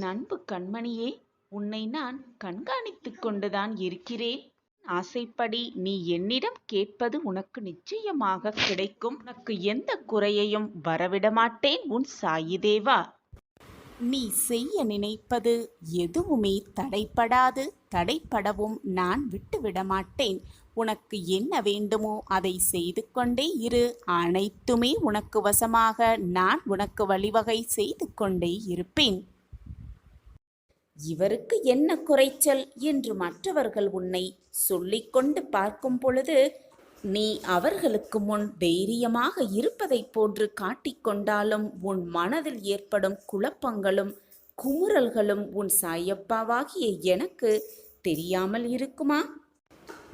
அன்பு கண்மணியே, உன்னை நான் கண்காணித்துக் கொண்டுதான் இருக்கிறேன். ஆசைப்படி நீ என்னிடம் கேட்பது உனக்கு நிச்சயமாக கிடைக்கும். உனக்கு எந்த குறையையும் வரவிடமாட்டேன் உன் சாயிதேவா. நீ செய்ய நினைப்பது எதுவுமே தடைப்படாது, தடைப்படவும் நான் விட்டுவிடமாட்டேன். உனக்கு என்ன வேண்டுமோ அதை செய்து கொண்டே இரு. அனைத்துமே உனக்கு வசமாக நான் உனக்கு வழிவகை செய்து கொண்டே இருப்பேன். இவருக்கு என்ன குறைச்சல் என்று மற்றவர்கள் உன்னை சொல்லிக்கொண்டு பார்க்கும் பொழுது நீ அவர்களுக்கு முன் தைரியமாக இருப்பதைப் போன்று காட்டிக்கொண்டாலும் உன் மனதில் ஏற்படும் குழப்பங்களும் குமுறல்களும் உன் சாயப்பாவாகிய எனக்கு தெரியாமல் இருக்குமா?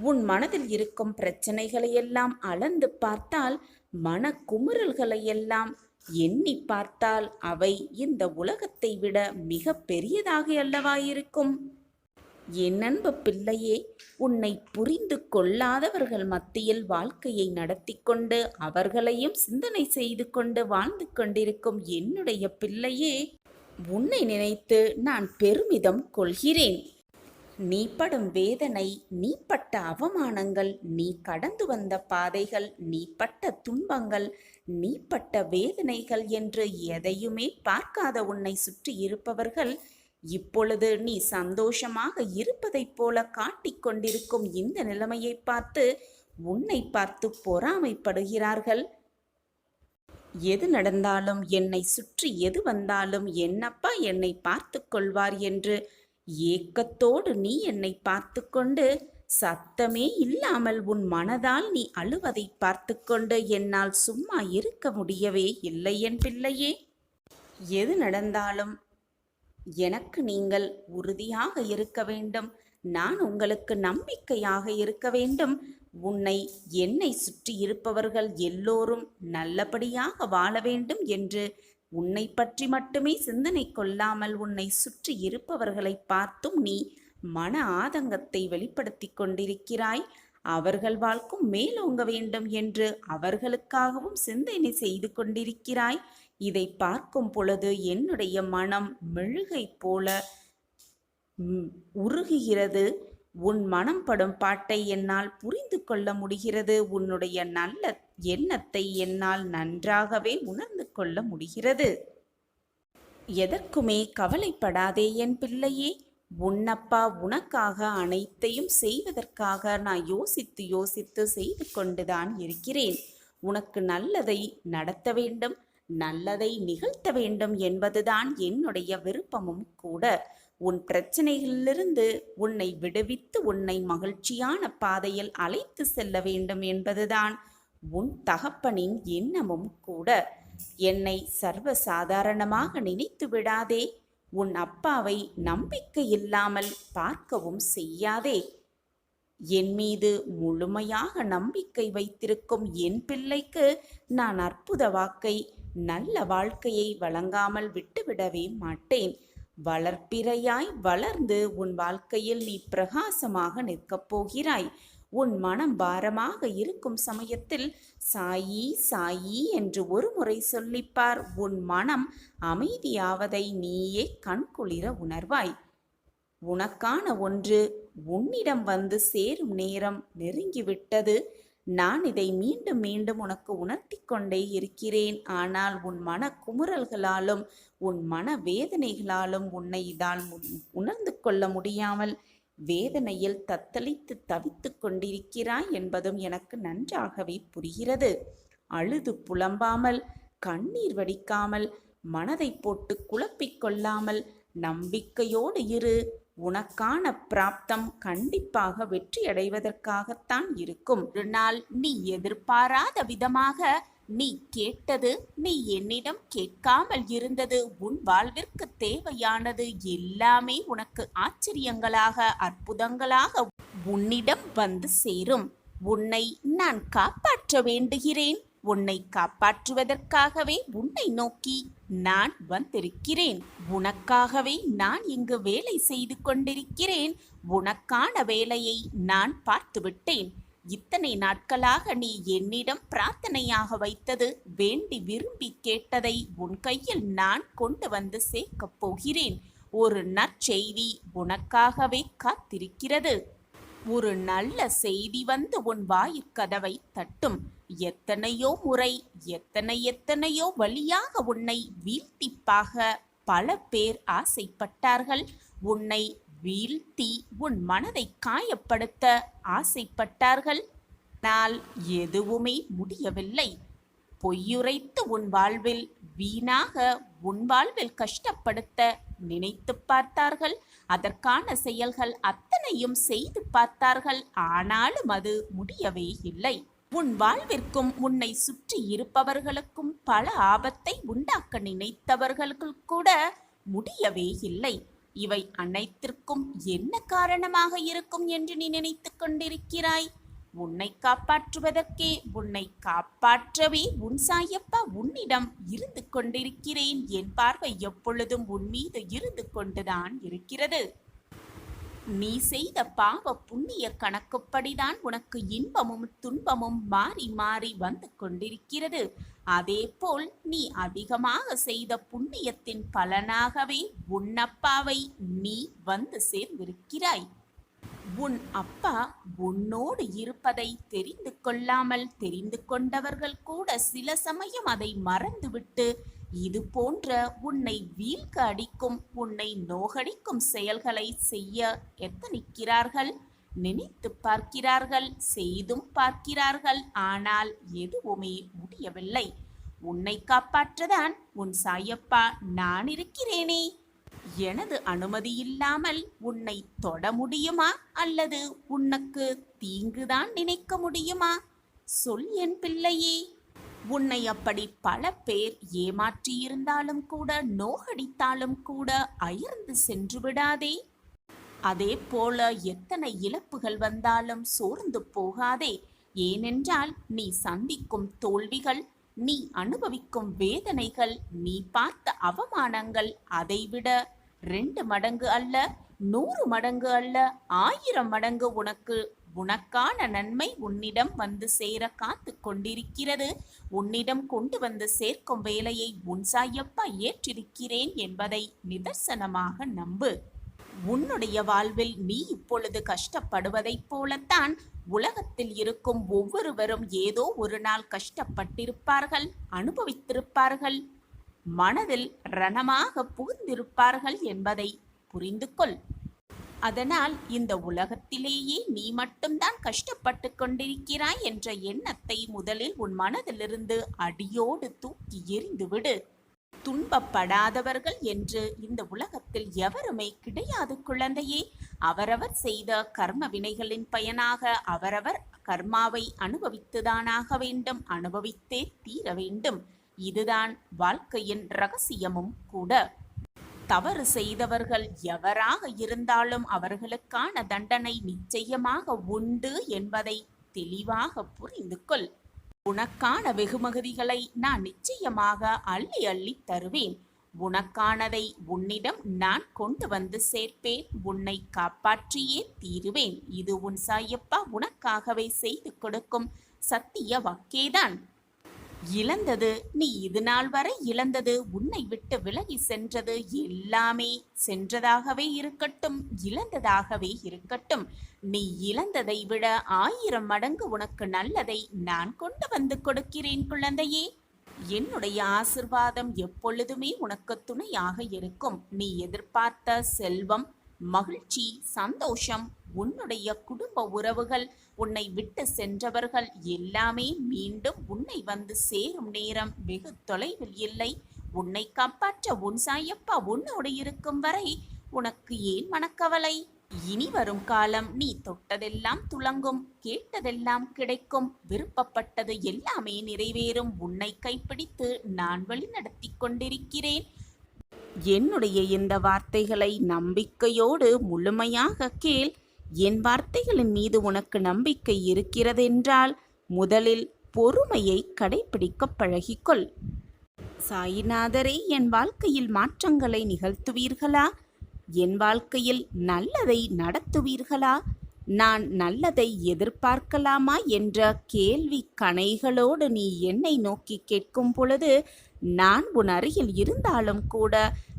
உன் மனதில் இருக்கும் பிரச்சனைகளையெல்லாம் அளந்து பார்த்தால், மன குமுறல்களையெல்லாம் எண்ணி பார்த்தால் அவை இந்த உலகத்தை விட மிக பெரியதாக அல்லவா இருக்கும்? என் அன்பு பிள்ளையே, உன்னை புரிந்து கொள்ளாதவர்கள் மத்தியில் வாழ்க்கையை நடத்தி கொண்டு அவர்களையும் சிந்தனை செய்து கொண்டு வாழ்ந்து கொண்டிருக்கும் என்னுடைய பிள்ளையே, உன்னை நினைத்து நான் பெருமிதம் கொள்கிறேன். நீ படும் வேதனை, நீ பட்ட அவமானங்கள், நீ கடந்து வந்த பாதைகள், நீ பட்ட துன்பங்கள், நீ பட்ட வேதனைகள் என்று எதையுமே பார்க்காத உன்னை சுற்றி இருப்பவர்கள் இப்பொழுது நீ சந்தோஷமாக இருப்பதைப் போல காட்டிக்கொண்டிருக்கும் இந்த நிலைமையை பார்த்து உன்னை பார்த்து பொறாமைப்படுகிறார்கள். எது நடந்தாலும், என்னை சுற்றி எது வந்தாலும் என்னப்பா என்னை பார்த்து கொள்வார் என்று ஏக்கத்தோடு நீ என்னை பார்த்து கொண்டு சத்தமே இல்லாமல் உன் மனதால் நீ அழுவதை பார்த்து கொண்டு என்னால் சும்மா இருக்க முடியவே இல்லை என் பிள்ளையே. எது நடந்தாலும் எனக்கு நீங்கள் உறுதியாக இருக்க வேண்டும். நான் உங்களுக்கு நம்பிக்கையாக இருக்க வேண்டும். என்னை சுற்றி இருப்பவர்கள் எல்லோரும் நல்லபடியாக வாழ வேண்டும் என்று உன்னை பற்றி மட்டுமே சிந்தனை கொள்ளாமல் உன்னை சுற்றி இருப்பவர்களை பார்த்தும் நீ மன ஆதங்கத்தை வெளிப்படுத்தி கொண்டிருக்கிறாய். அவர்கள் வாழ்க்கும் மேலோங்க வேண்டும் என்று அவர்களுக்காகவும் சிந்தனை செய்து கொண்டிருக்கிறாய். இதை பார்க்கும் பொழுது என்னுடைய மனம் மெழுகை போல உருகுகிறது. உன் மனம் படும் பாட்டை என்னால் புரிந்து கொள்ள முடிகிறது. உன்னுடைய நல்ல எண்ணத்தை என்னால் நன்றாகவே உணர்ந்து கொள்ள முடிகிறது. எதற்குமே கவலைப்படாதே என் பிள்ளையே. உன்னப்பா உனக்காக அனைத்தையும் செய்வதற்காக நான் யோசித்து யோசித்து செய்து கொண்டுதான் இருக்கிறேன். உனக்கு நல்லதை நடத்த வேண்டும், நல்லதை நிகழ்த்த வேண்டும் என்பதுதான் என்னுடைய விருப்பமும் கூட. உன் பிரச்சனைகளிலிருந்து உன்னை விடுவித்து உன்னை மகிழ்ச்சியான பாதையில் அழைத்து செல்ல வேண்டும் என்பதுதான் உன் தகப்பனின் எண்ணமும் கூட. என்னை சர்வசாதாரணமாக நினைத்து விடாதே. உன் அப்பாவை நம்பிக்கை இல்லாமல் பார்க்கவும் செய்யாதே. என் மீது முழுமையாக நம்பிக்கை வைத்திருக்கும் என் பிள்ளைக்கு நான் அற்புத வாக்கை, நல்ல வாழ்க்கையை வழங்காமல் விட்டுவிடவே மாட்டேன். வளர்ப்பிறையாய் வளர்ந்து உன் வாழ்க்கையில் நீ பிரகாசமாக நிற்கப் போகிறாய். உன் மனம் பாரமாக இருக்கும் சமயத்தில் சாயி சாயி என்று ஒரு முறை சொல்லிப்பார். உன் மனம் அமைதியாவதை நீயே கண்குளிர உணர்வாய். உனக்கான ஒன்று உன்னிடம் வந்து சேரும் நேரம் நெருங்கிவிட்டது. நான் இதை மீண்டும் மீண்டும் உனக்கு உணர்த்தி கொண்டே இருக்கிறேன். ஆனால் உன் மன குமுறல்களாலும் உன் மன வேதனைகளாலும் உன்னை இதால் உணர்ந்து கொள்ள முடியாமல் வேதனையில் தத்தளித்து தவித்து கொண்டிருக்கிறாய் என்பதும் எனக்கு நன்றாகவே புரிகிறது. அழுது புலம்பாமல், கண்ணீர் வடிக்காமல், மனதை போட்டு குழப்பிக்கொள்ளாமல் நம்பிக்கையோடு இரு. உனக்கான பிராப்தம் கண்டிப்பாக வெற்றியடைவதற்காகத்தான் இருக்கும். ஒரு நாள் நீ எதிர்பாராத விதமாக நீ கேட்டது, நீ என்னிடம் கேட்காமல் இருந்தது, உன் வாழ்விற்கு தேவையானது எல்லாமே உனக்கு ஆச்சரியங்களாக, அற்புதங்களாக உன்னிடம் வந்து சேரும். உன்னை நான் காப்பாற்ற வேண்டுகிறேன். உன்னை காப்பாற்றுவதற்காகவே உன்னை நோக்கி நான் வந்திருக்கிறேன். உனக்காகவே நான் இங்கு வேலை செய்து கொண்டிருக்கிறேன். உனக்கான வேலையை நான் பார்த்துவிட்டேன். இத்தனை நாட்களாக நீ என்னிடம் பிரார்த்தனையாக வைத்தது, வேண்டி விரும்பி கேட்டதை உன் கையில் நான் கொண்டு வந்து சேர்க்கப் போகிறேன். ஒரு நற்செய்தி உனக்காகவே காத்திருக்கிறது. ஒரு நல்ல செய்தி வந்து உன் வாயிற்கதவை தட்டும். எத்தனையோ முறை எத்தனையோ வழியாக உன்னை வீழ்த்திப்பாக பல பேர் ஆசைப்பட்டார்கள். உன்னை வீழ்த்தி உன் மனதை காயப்படுத்த ஆசைப்பட்டார்கள். ஆனால் எதுவுமே முடியவில்லை. பொய்யுரைத்து உன் வாழ்வில் வீணாக உன் வாழ்வில் கஷ்டப்படுத்த நினைத்து பார்த்தார்கள். அதற்கான செயல்கள் அத்தனையும் செய்து பார்த்தார்கள். ஆனாலும் அது முடியவே இல்லை. உன் வாழ்விற்கும் உன்னை சுற்றி இருப்பவர்களுக்கும் பல ஆபத்தை உண்டாக்க நினைத்தவர்களுக்கு கூட முடியவே இல்லை. இவை அனைத்திற்கும் என்ன காரணமாக இருக்கும் என்று நீ நினைத்துக் கொண்டிருக்கிறாய்? உன்னை காப்பாற்றுவதற்கே உன்னை காப்பாற்றவே உன் சாயப்பா உன்னிடம் இருந்து கொண்டிருக்கிறேன். என் பார்வை எப்பொழுதும் உன் மீது இருந்து கொண்டுதான் இருக்கிறது. நீ செய்த பாவ புண்ணிய கணக்குப்படிதான் உனக்கு இன்பமும் துன்பமும் மாறி மாறி வந்து கொண்டிருக்கிறது. அதேபோல் நீ அதிகமாக செய்த புண்ணியத்தின் பலனாகவே உன் அப்பாவை நீ வந்து சேர்ந்திருக்கிறாய். உன் அப்பா உன்னோடு இருப்பதை தெரிந்து கொள்ளாமல் தெரிந்து கொண்டவர்கள் கூட சில சமயம் அதை மறந்துவிட்டு இது போன்ற உன்னை வீழ்க்க அடிக்கும் உன்னை நோகடிக்கும் செயல்களை செய்ய எத்தனிக்கிறார்கள். நினைத்து பார்க்கிறார்கள், செய்தும் பார்க்கிறார்கள். ஆனால் எதுவுமே முடியவில்லை. உன்னை காப்பாற்றதான் உன் சாயப்பா நான் இருக்கிறேனே. எனது அனுமதி இல்லாமல் உன்னை தொட முடியுமா அல்லது உனக்கு தீங்குதான் நினைக்க முடியுமா? சொல் என் பிள்ளையே. உன்னை அப்படி பல பேர் ஏமாற்றியிருந்தாலும் கூட நோகடித்தாலும் கூட அயர்ந்து சென்று விடாதே. அதே போல எத்தனை இழப்புகள் வந்தாலும் சோர்ந்து போகாதே. ஏனென்றால் நீ சந்திக்கும் தோல்விகள், நீ அனுபவிக்கும் வேதனைகள், நீ பார்த்த அவமானங்கள் அதைவிட 2 மடங்கு அல்ல, 100 மடங்கு அல்ல, 1000 மடங்கு உனக்கான நன்மை உன்னிடம் வந்து சேர காத்து கொண்டிருக்கிறது. உன்னிடம் கொண்டு வந்து சேர்க்கும் வேலையை உன் சாயப்பா ஏற்றிருக்கிறேன் என்பதை நிதர்சனமாக நம்பு. உன்னுடைய வாழ்வில் நீ இப்பொழுது கஷ்டப்படுவதைப் போலத்தான் உலகத்தில் இருக்கும் ஒவ்வொருவரும் ஏதோ ஒரு நாள் கஷ்டப்பட்டிருப்பார்கள், அனுபவித்திருப்பார்கள், மனதில் ரணமாக புகுந்திருப்பார்கள் என்பதை புரிந்து கொள். அதனால் இந்த உலகத்திலேயே நீ மட்டும்தான் கஷ்டப்பட்டு கொண்டிருக்கிறாய் என்ற எண்ணத்தை முதலில் உன் மனதிலிருந்து அடியோடு தூக்கி எறிந்துவிடு. துன்பப்படாதவர்கள் என்று இந்த உலகத்தில் எவருமே கிடையாது குழந்தையே. அவரவர் செய்த கர்ம வினைகளின் பயனாக அவரவர் கர்மாவை அனுபவித்துதானாக வேண்டும், அனுபவித்தே தீர வேண்டும். இதுதான் வாழ்க்கையின் ரகசியமும் கூட. தவறு செய்தவர்கள் எவராக இருந்தாலும் அவர்களுக்கான தண்டனை நிச்சயமாக உண்டு என்பதை தெளிவாக புரிந்து கொள். உனக்கான வெகுமதிகளை நான் நிச்சயமாக அள்ளி அள்ளி தருவேன். உனக்கானதை உன்னிடம் நான் கொண்டு வந்து சேர்ப்பேன். உன்னை காப்பாற்றியே தீருவேன். இது உன் சாயப்பா உனக்காகவே செய்து கொடுக்கும் சத்திய வாக்கேதான். இழந்தது நீ இது நாள் வரை இழந்தது, உன்னை விட்டு விலகி சென்றது எல்லாமே சென்றதாகவே இருக்கட்டும், இழந்ததாகவே இருக்கட்டும். நீ இழந்ததை விட 1000 மடங்கு உனக்கு நல்லதை நான் கொண்டு வந்து கொடுக்கிறேன் குழந்தையே. என்னுடைய ஆசிர்வாதம் எப்பொழுதுமே உனக்கு துணையாக இருக்கும். நீ எதிர்பார்த்த செல்வம், மகிழ்ச்சி, சந்தோஷம், உன்னுடைய குடும்ப உறவுகள், உன்னை விட்டு சென்றவர்கள் எல்லாமே மீண்டும் உன்னை வந்து சேரும் நேரம் வெகு தொலைவில் இல்லை. உன்னை காப்பாற்ற உன் சாயப்பா உன்னோடு இருக்கும் வரை உனக்கு ஏன் மனக்கவலை? இனி வரும் காலம் நீ தொட்டதெல்லாம் துலங்கும், கேட்டதெல்லாம் கிடைக்கும், விருப்பப்பட்டது எல்லாமே நிறைவேறும். உன்னை கைப்பிடித்து நான் வழி நடத்தி கொண்டிருக்கிறேன். என்னுடைய இந்த வார்த்தைகளை நம்பிக்கையோடு முழுமையாக கேள். என் வார்த்தைகளின் மீது உனக்கு நம்பிக்கை இருக்கிறதென்றால் முதலில் பொறுமையை கடைபிடிக்க பழகிக்கொள். சாயிநாதரே, என் வாழ்க்கையில் மாற்றங்களை நிகழ்த்துவீர்களா? என் வாழ்க்கையில் நல்லதை நடத்துவீர்களா? நான் நல்லதை எதிர்பார்க்கலாமா என்ற கேள்வி கணைகளோடு நீ என்னை நோக்கி கேட்கும் பொழுது நான் உன் அருகில் இருந்தாலும் கூட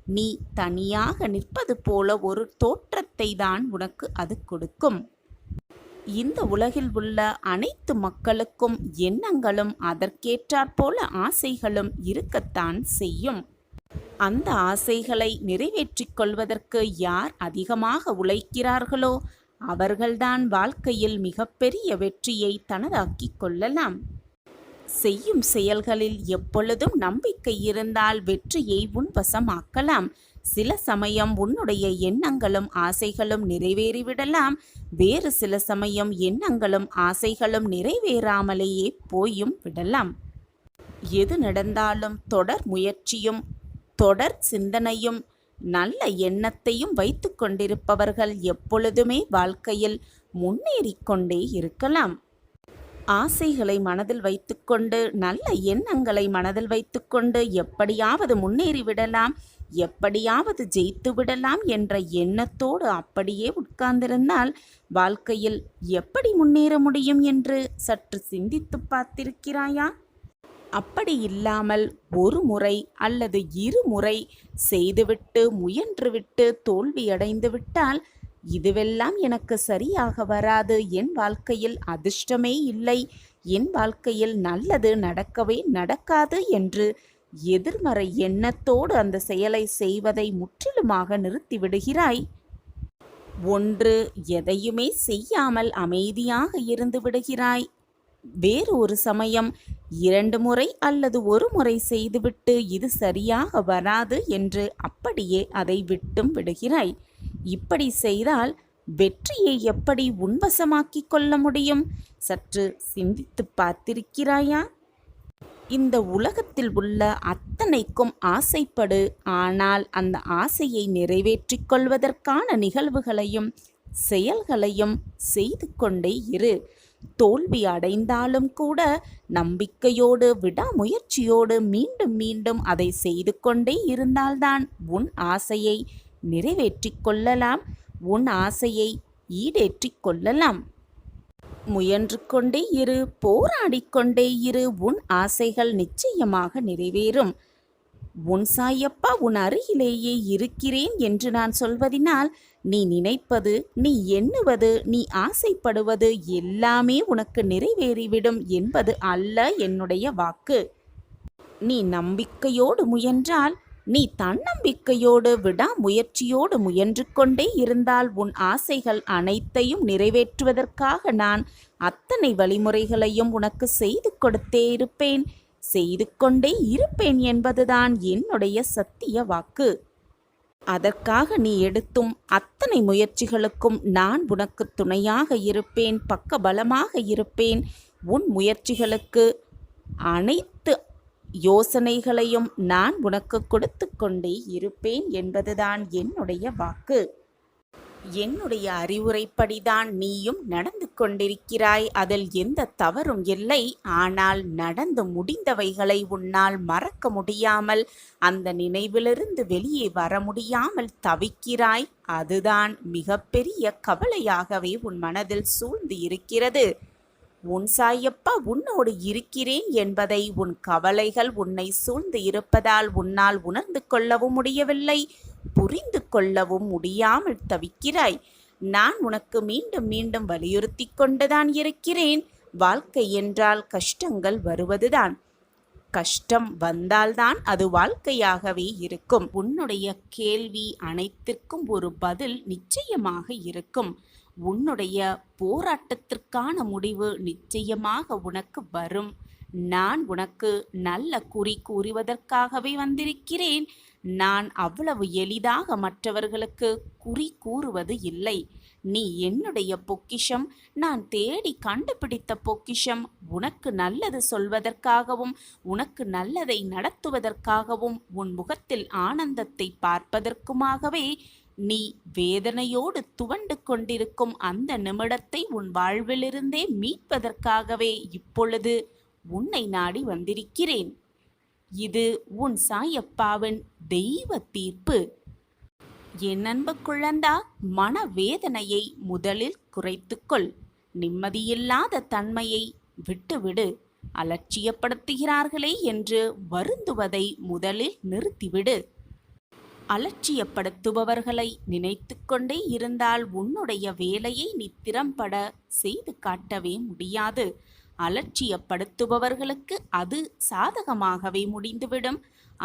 நீ தனியாக நிற்பது போல ஒரு தோற்றத்தை தான் உனக்கு அது கொடுக்கும். இந்த உலகில் உள்ள அனைத்து மக்களுக்கும் எண்ணங்களும் அதற்கேற்றாற்போல ஆசைகளும் இருக்கத்தான் செய்யும். அந்த ஆசைகளை நிறைவேற்றிக் கொள்வதற்கு யார் அதிகமாக உழைக்கிறார்களோ அவர்கள்தான் வாழ்க்கையில் மிகப்பெரிய வெற்றியை தனதாக்கிக் கொள்ளலாம். செய்யும் செயல்களில் எப்பொழுதும் நம்பிக்கை இருந்தால் வெற்றியை உன்வசமாக்கலாம். சில சமயம் உன்னுடைய எண்ணங்களும் ஆசைகளும் நிறைவேறிவிடலாம். வேறு சில சமயம் எண்ணங்களும் ஆசைகளும் நிறைவேறாமலேயே போயும் விடலாம். எது நடந்தாலும் தொடர் முயற்சியும் தொடர் சிந்தனையும் நல்ல எண்ணத்தையும் வைத்து கொண்டிருப்பவர்கள் எப்பொழுதுமே வாழ்க்கையில் முன்னேறிக்கொண்டே இருக்கலாம். ஆசைகளை மனதில் வைத்துக்கொண்டு நல்ல எண்ணங்களை மனதில் வைத்துக்கொண்டு எப்படியாவது முன்னேறிவிடலாம், எப்படியாவது ஜெயித்து விடலாம் என்ற எண்ணத்தோடு அப்படியே உட்கார்ந்திருந்தால் வாழ்க்கையில் எப்படி முன்னேற முடியும் என்று சற்று சிந்தித்து பார்த்திருக்கிறாயா? அப்படி இல்லாமல் ஒரு முறை அல்லது இருமுறை செய்துவிட்டு முயன்றுவிட்டு தோல்வியடைந்து விட்டால் இதுவெல்லாம் எனக்கு சரியாக வராது, என் வாழ்க்கையில் அதிர்ஷ்டமே இல்லை, என் வாழ்க்கையில் நல்லது நடக்கவே நடக்காது என்று எதிர்மறை எண்ணத்தோடு அந்த செயலை செய்வதை முற்றிலுமாக நிறுத்திவிடுகிறாய். ஒன்று எதையுமே செய்யாமல் அமைதியாக இருந்து விடுகிறாய். வேறு ஒரு சமயம் 2 முறை அல்லது ஒரு முறை செய்துவிட்டு இது சரியாக வராது என்று அப்படியே அதை விட்டும் விடுகிறாய். இப்படி செய்தால் வெற்றியை எப்படி உன்வசமாக்கிக் கொள்ள முடியும்? சற்று சிந்தித்து பார்த்திருக்கிறாயா? இந்த உலகத்தில் உள்ள அத்தனைக்கும் ஆசைப்படு. ஆனால் அந்த ஆசையை நிறைவேற்றிக் கொள்வதற்கான நிகழ்வுகளையும் செயல்களையும் செய்து கொண்டே இரு. தோல்வி அடைந்தாலும் கூட நம்பிக்கையோடு விடாமுயற்சியோடு மீண்டும் மீண்டும் அதை செய்து கொண்டே இருந்தால்தான் உன் ஆசையை நிறைவேற்றிக் கொள்ளலாம், உன் ஆசையை ஈடேற்றிக் கொள்ளலாம். முயன்று கொண்டே இரு, போராடிக்கொண்டே இரு, உன் ஆசைகள் நிச்சயமாக நிறைவேறும். உன் சாயப்பா உன் அருகிலேயே இருக்கிறேன் என்று நான் சொல்வதினால் நீ நினைப்பது, நீ எண்ணுவது, நீ ஆசைப்படுவது எல்லாமே உனக்கு நிறைவேறிவிடும் என்பது அல்ல என்னுடைய வாக்கு. நீ நம்பிக்கையோடு முயன்றால், நீ தன்னம்பிக்கையோடு விடாமுயற்சியோடு முயன்று கொண்டே இருந்தால் உன் ஆசைகள் அனைத்தையும் நிறைவேற்றுவதற்காக நான் அத்தனை வழிமுறைகளையும் உனக்கு செய்து கொடுத்தே இருப்பேன், செய்து கொண்டே இருப்பேன் என்பதுதான் என்னுடைய சத்திய வாக்கு. அதற்காக நீ எடுத்தும் அத்தனை முயற்சிகளுக்கும் நான் உனக்கு துணையாக இருப்பேன், பக்கபலமாக இருப்பேன். உன் முயற்சிகளுக்கு அனைத்து யோசனைகளையும் நான் உனக்கு கொடுத்து கொண்டே இருப்பேன் என்பதுதான் என்னுடைய வாக்கு. என்னுடைய அறிவுரைப்படிதான் நீயும் நடந்து கொண்டிருக்கிறாய். அதில் எந்த தவறும் இல்லை. ஆனால் நடந்து முடிந்தவைகளை உன்னால் மறக்க முடியாமல், அந்த நினைவிலிருந்து வெளியே வர முடியாமல் தவிக்கிறாய். அதுதான் மிகப்பெரிய கவலையாகவே உன் மனதில் சூழ்ந்து இருக்கிறது. உன் சாயப்பா உன்னோடு இருக்கிறேன் என்பதை உன் கவலைகள் உன்னை சூழ்ந்து இருப்பதால் உன்னால் உணர்ந்து கொள்ளவும் முடியவில்லை, புரிந்து கொள்ளவும் முடியாமல் தவிக்கிறாய். நான் உனக்கு மீண்டும் மீண்டும் வலியுறுத்தி கொண்டுதான் இருக்கிறேன். வாழ்க்கை என்றால் கஷ்டங்கள் வருவதுதான். கஷ்டம் வந்தால்தான் அது வாழ்க்கையாகவே இருக்கும். உன்னுடைய கேள்வி அனைத்திற்கும் ஒரு பதில் நிச்சயமாக இருக்கும். உன்னுடைய போராட்டத்திற்கான முடிவு நிச்சயமாக உனக்கு வரும். நான் உனக்கு நல்ல குறி கூறுவதற்காகவே வந்திருக்கிறேன். நான் அவ்வளவு எளிதாக மற்றவர்களுக்கு குறி கூறுவது இல்லை. நீ என்னுடைய பொக்கிஷம், நான் தேடி கண்டுபிடித்த பொக்கிஷம். உனக்கு நல்லது சொல்வதற்காகவும் உனக்கு நல்லதை நடத்துவதற்காகவும் உன் முகத்தில் ஆனந்தத்தை பார்ப்பதற்குமாகவே நீ வேதனையோடு துவண்டு கொண்டிருக்கும் அந்த நிமிடத்தை உன் வாழ்விலிருந்தே மீட்பதற்காகவே இப்பொழுது உன்னை நாடி வந்திருக்கிறேன். இது உன் சாயப்பாவின் தெய்வ தீர்ப்பு. என் அன்பு குழந்தா, மனவேதனையை முதலில் குறைத்துக்கொள். நிம்மதியில்லாத தன்மையை விட்டுவிடு. அலட்சியப்படுத்துகிறார்களே என்று வருந்துவதை முதலில் நிறுத்திவிடு. அலட்சியப்படுத்துபவர்களை நினைத்து கொண்டே இருந்தால் உன்னுடைய வேலையை நீ திறம்பட செய்து காட்டவே முடியாது. அலட்சியப்படுத்துபவர்களுக்கு அது சாதகமாகவே முடிந்துவிடும்.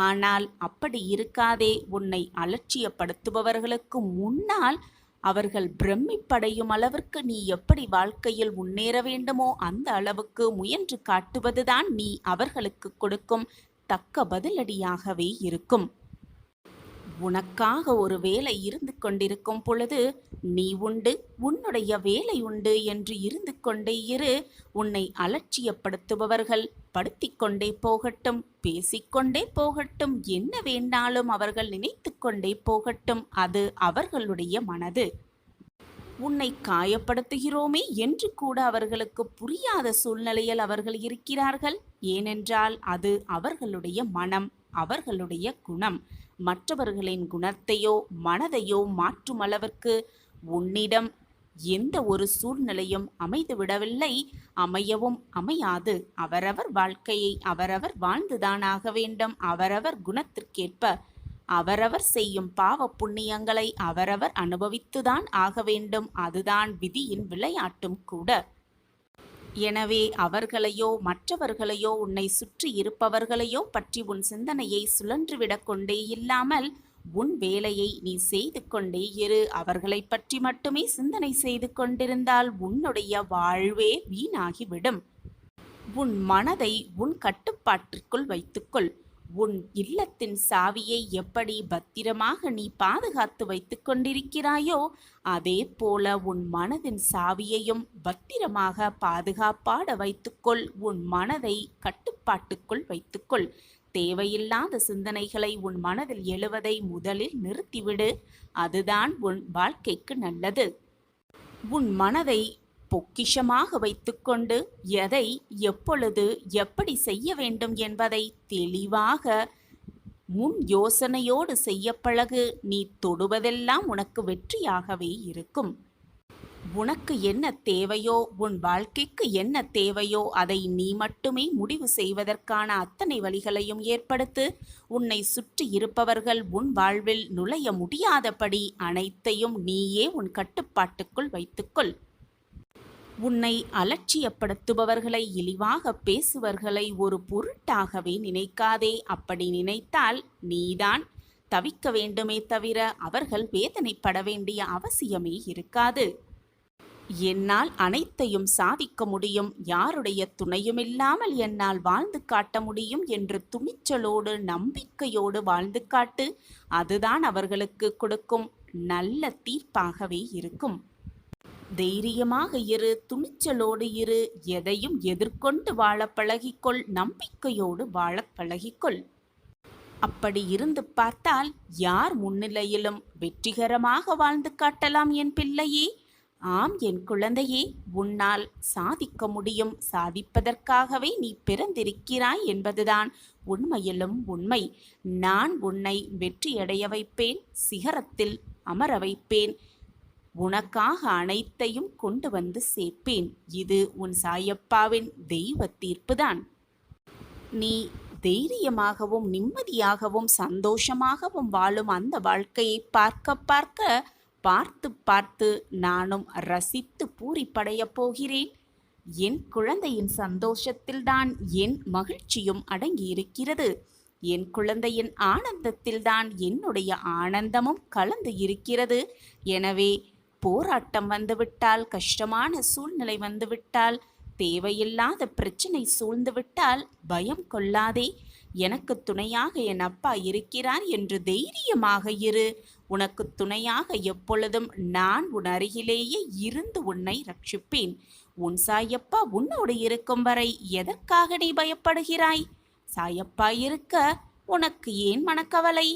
ஆனால் அப்படி இருக்காதே. உன்னை அலட்சியப்படுத்துபவர்களுக்கு முன்னால் அவர்கள் பிரமிப்படையும் அளவிற்கு நீ எப்படி வாழ்க்கையில் முன்னேற வேண்டுமோ அந்த அளவுக்கு முயன்று காட்டுவதுதான் நீ அவர்களுக்கு கொடுக்கும் தக்க பதிலடியாகவே இருக்கும். உனக்காக ஒரு வேலை இருந்து கொண்டிருக்கும் பொழுது நீ உண்டு, உன்னுடைய வேலை உண்டு என்று இருந்து கொண்டே இரு. உன்னை அலட்சியப்படுத்துபவர்கள் படுத்திக்கொண்டே போகட்டும், பேசிக்கொண்டே போகட்டும், என்ன வேண்டாலும் அவர்கள் நினைத்து கொண்டே போகட்டும், அது அவர்களுடைய மனது. உன்னை காயப்படுத்துகிறோமே என்று கூட அவர்களுக்கு புரியாத சூழ்நிலையில் அவர்கள் இருக்கிறார்கள். ஏனென்றால் அது அவர்களுடைய மனம், அவர்களுடைய குணம். மற்றவர்களின் குணத்தையோ மனதையோ மாற்றும் அளவிற்கு உன்னிடம் எந்த ஒரு சூழ்நிலையும் அமைந்துவிடவில்லை, அமையவும் அமையாது. அவரவர் வாழ்க்கையை அவரவர் வாழ்ந்துதான் ஆக வேண்டும். அவரவர் குணத்திற்கேற்ப அவரவர் செய்யும் பாவ புண்ணியங்களை அவரவர் அனுபவித்துதான் ஆக வேண்டும். அதுதான் விதியின் விளையாட்டும் கூட. எனவே அவர்களையோ மற்றவர்களையோ உன்னை சுற்றி இருப்பவர்களையோ பற்றி உன் சிந்தனையை சுழன்றுவிடக் கொண்டே இல்லாமல் உன் வேலையை நீ செய்து கொண்டே இரு. அவர்களை பற்றி மட்டுமே சிந்தனை செய்து கொண்டிருந்தால் உன்னுடைய வாழ்வே வீணாகிவிடும். உன் மனதை உன் கட்டுப்பாட்டிற்குள் வைத்துக்கொள். உன் இல்லத்தின் சாவியை எப்படி பத்திரமாக நீ பாதுகாத்து வைத்துக் கொண்டிருக்கிறாயோ அதே போல உன் மனதின் சாவியையும் பத்திரமாக பாதுகாப்பாட வைத்துக்கொள். உன் மனதை கட்டுப்பாட்டுக்குள் வைத்துக்கொள். தேவையில்லாத சிந்தனைகளை உன் மனதில் எழுவதை முதலில் நிறுத்திவிடு. அதுதான் உன் வாழ்க்கைக்கு நல்லது. உன் மனதை பொக்கிஷமாக வைத்துக்கொண்டு எதை எப்பொழுது எப்படி செய்ய வேண்டும் என்பதை தெளிவாக முன் யோசனையோடு செய்ய பழகு. நீ தொடுவதெல்லாம் உனக்கு வெற்றியாகவே இருக்கும். உனக்கு என்ன தேவையோ, உன் வாழ்க்கைக்கு என்ன தேவையோ அதை நீ மட்டுமே முடிவு செய்வதற்கான அத்தனை வழிகளையும் ஏற்படுத்து. உன்னை சுற்றி இருப்பவர்கள் உன் வாழ்வில் நுழைய முடியாதபடி அனைத்தையும் நீயே உன் கட்டுப்பாட்டுக்குள் வைத்துக்கொள். உன்னை அலட்சியப்படுத்துபவர்களை, இழிவாக பேசுவர்களை ஒரு பொருட்டாகவே நினைக்காதே. அப்படி நினைத்தால் நீதான் தவிக்க வேண்டுமே தவிர அவர்கள் வேதனைப்பட வேண்டிய அவசியமே இருக்காது. என்னால் அனைத்தையும் சாதிக்க முடியும், யாருடைய துணையுமில்லாமல் என்னால் வாழ்ந்து காட்ட முடியும் என்று துணிச்சலோடு நம்பிக்கையோடு வாழ்ந்து காட்டு. அதுதான் அவர்களுக்கு கொடுக்கும் நல்ல தீர்ப்பாகவே இருக்கும். தைரியமாக இரு, துணிச்சலோடு இரு, எதையும் எதிர்கொண்டு வாழ பழகிக்கொள், நம்பிக்கையோடு வாழ பழகிக்கொள். அப்படி இருந்து பார்த்தால் யார் முன்னிலையிலும் வெற்றிகரமாக வாழ்ந்து காட்டலாம் என் பிள்ளையே. ஆம் என் குழந்தையே, உன்னால் சாதிக்க முடியும். சாதிப்பதற்காகவே நீ பிறந்திருக்கிறாய் என்பதுதான் உண்மையிலும் உண்மை. நான் உன்னை வெற்றியடைய வைப்பேன், சிகரத்தில் அமர வைப்பேன், உனக்காக அனைத்தையும் கொண்டு வந்து சேர்ப்பேன். இது உன் சாயப்பாவின் தெய்வ தீர்ப்புதான். நீ தைரியமாகவும் நிம்மதியாகவும் சந்தோஷமாகவும் வாழும் அந்த வாழ்க்கையை பார்த்து பார்த்து நானும் ரசித்து பூரிப்படையப் போகிறேன். என் குழந்தையின் சந்தோஷத்தில்தான் என் மகிழ்ச்சியும் அடங்கியிருக்கிறது. என் குழந்தையின் ஆனந்தத்தில்தான் என்னுடைய ஆனந்தமும் கலந்து இருக்கிறது. எனவே போராட்டம் வந்துவிட்டால், கஷ்டமான சூழ்நிலை வந்துவிட்டால், தேவையில்லாத பிரச்சனை சூழ்ந்துவிட்டால் பயம் கொள்ளாதே. எனக்கு துணையாக என் அப்பா இருக்கிறார் என்று தைரியமாக இரு. உனக்கு துணையாக எப்பொழுதும் நான் உன் அருகிலேயே இருந்து உன்னை ரட்சிப்பேன். உன் சாயப்பா உன்னோடு இருக்கும் வரை எதற்காக நீ பயப்படுகிறாய்? சாயப்பா இருக்க உனக்கு ஏன் மனக்கவலை?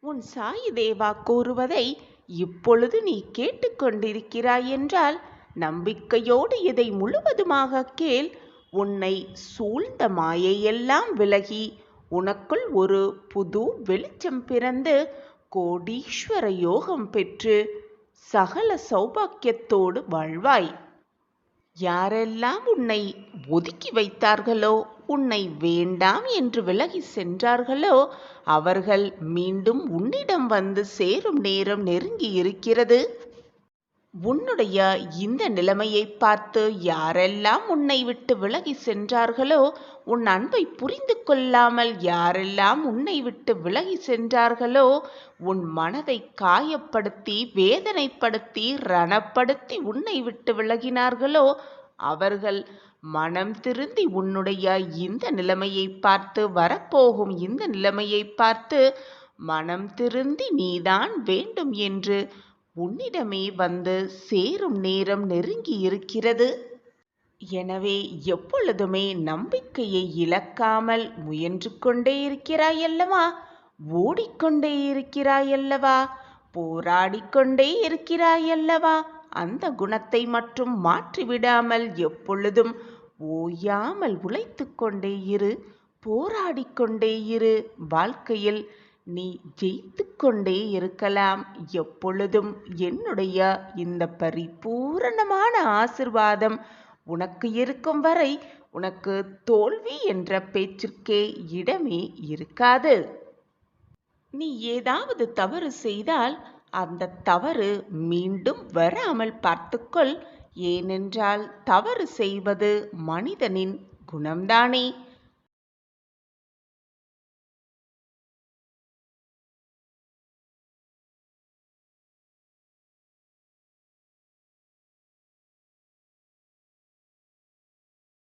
உன் சாயி தேவா கூறுவதை இப்பொழுது நீ கேட்டுக்கொண்டிருக்கிறாய் என்றால் நம்பிக்கையோடு இதை முழுவதுமாக கேள். உன்னை சூழ்ந்த மாயையெல்லாம் விலகி உனக்குள் ஒரு புது வெளிச்சம் பிறந்து கோடீஸ்வர யோகம் பெற்று சகல சௌபாக்கியத்தோடு வாழ்வாய். யாரெல்லாம் உன்னை ஒதுக்கி வைத்தார்களோ, உன்னை வேண்டாம் என்று விலகி சென்றார்களோ அவர்கள் மீண்டும் உன்னிடம் வந்து சேரும் நேரம் நெருங்கி இருக்கிறது. உன்னுடைய இந்த நிலைமையை பார்த்து யாரெல்லாம் உன்னை விட்டு விலகி சென்றார்களோ, உன் அன்பை புரிந்து கொள்ளாமல் யாரெல்லாம் உன்னை விட்டு விலகி சென்றார்களோ, உன் மனதை காயப்படுத்தி வேதனைப்படுத்தி ரணப்படுத்தி உன்னை விட்டு விலகினார்களோ அவர்கள் மனம் திருந்தி உன்னுடைய இந்த நிலைமையை பார்த்து, வரப்போகும் இந்த நிலைமையை பார்த்து மனம் திருந்தி நீதான் வேண்டும் என்று உன்னிடமே வந்து சேரும் நேரம் நெருங்கி இருக்கிறது. எனவே எப்பொழுதுமே நம்பிக்கையை இழக்காமல் முயன்று கொண்டே இருக்கிறாயல்லவா, ஓடிக்கொண்டே இருக்கிறாயல்லவா, போராடிக்கொண்டே இருக்கிறாயல்லவா, அந்த குணத்தை மட்டும் மாற்றிவிடாமல் எப்பொழுதும் ஓயாமல் உழைத்து கொண்டே இரு, போராடிக்கொண்டே இரு. வாழ்க்கையில் நீ ஜெயித்து கொண்டே இருக்கலாம். எப்பொழுதும் என்னுடைய இந்த பரிபூரணமான ஆசிர்வாதம் உனக்கு இருக்கும் வரை உனக்கு தோல்வி என்ற பேச்சுக்கே இடமே இருக்காது. நீ ஏதாவது தவறு செய்தால் அந்த தவறு மீண்டும் வராமல் பார்த்துக்கொள். ஏனென்றால் தவறு செய்வது மனிதனின் குணம்தானே.